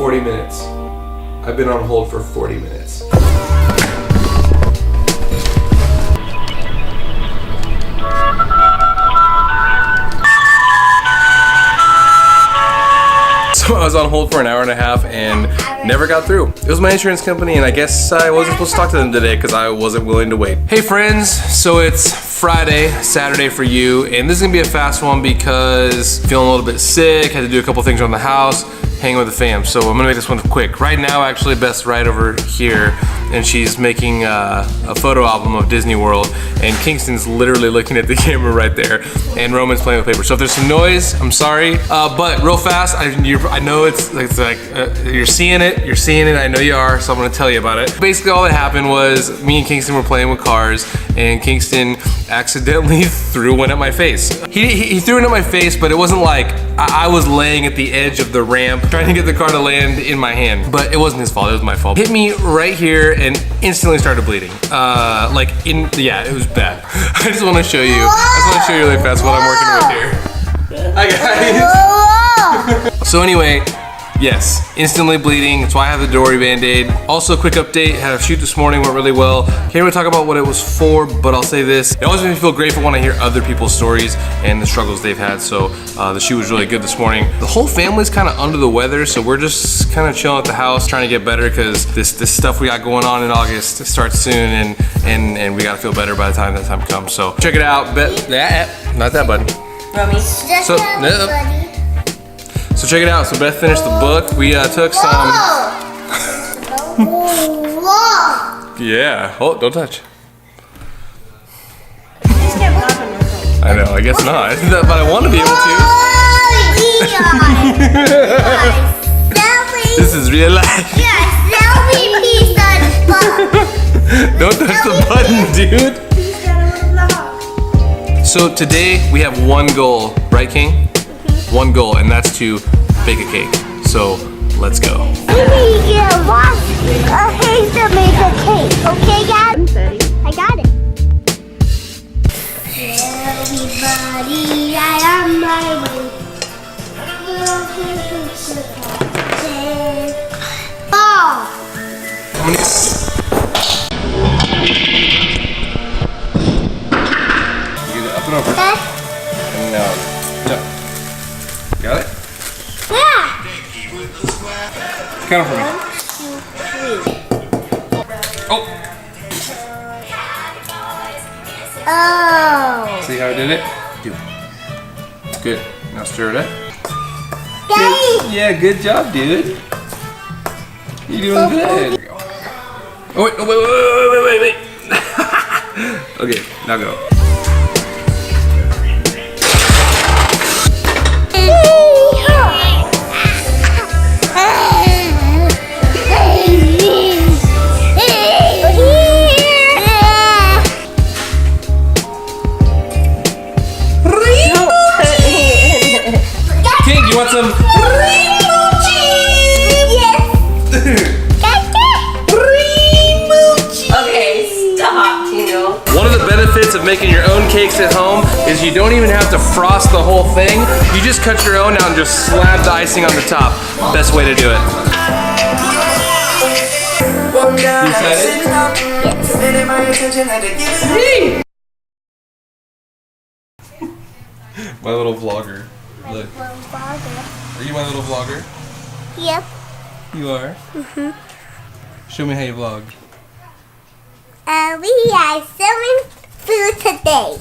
40 minutes. I've been on hold for 40 minutes. So I was on hold for an hour and a half and never got through. It was my insurance company and I guess I wasn't supposed to talk to them today because I wasn't willing to wait. Hey friends, so it's Friday, Saturday for you, and this is gonna be a fast one because I'm feeling a little bit sick, had to do a couple things around the house, hanging with the fam. So I'm gonna make this one quick. Right now, actually, Beth's right over here and she's making a photo album of Disney World, and Kingston's literally looking at the camera right there, and Roman's playing with paper. So if there's some noise, I'm sorry, but real fast, I know it's like you're seeing it, I know you are, so I'm gonna tell you about it. Basically all that happened was me and Kingston were playing with cars, and Kingston accidentally threw one at my face. He threw it at my face, but it wasn't like I was laying at the edge of the ramp trying to get the car to land in my hand, but it wasn't his fault, it was my fault. Hit me right here and instantly started bleeding. Yeah, it was bad. I just want to show you really fast what I'm working with here. Hi guys. So anyway, yes, instantly bleeding. That's why I have the Dory Band-Aid. Also, quick update, had a shoot this morning, went really well. Can't really talk about what it was for, but I'll say this. It always makes me feel grateful when I hear other people's stories and the struggles they've had. So the shoot was really good this morning. The whole family's kind of under the weather, so we're just kind of chilling at the house, trying to get better because this stuff we got going on in August starts soon, and we gotta feel better by the time that time comes. So check it out. Not that button. Romy. So check it out. So Beth finished the book. We took some. Yeah. Oh, don't touch. I know. I guess not. But I want to be able to. This is real life. Don't touch the button, dude. So today we have one goal, right, King? One goal, and that's to bake a cake. So let's go. We need to wash a cake to make a cake. Okay, guys? I got it. Everybody, I am my way. Oh! You get it up and over. And now. Got it? Yeah! Count it for me. 1, 2, 3. Oh! Oh! See how I did it? Good. Now stir it up. Daddy! Yeah, good job, dude. You're doing good. Oh, wait. Okay, now go. You want some rainbow cheese? Yes. Rainbow cheese. Okay, stop, Tino. One of the benefits of making your own cakes at home is you don't even have to frost the whole thing. You just cut your own out and just slab the icing on the top. Best way to do it. You excited? Yes. My little vlogger. Look. Are you my little vlogger? Yep. You are? Show me how you vlog. We are selling food today.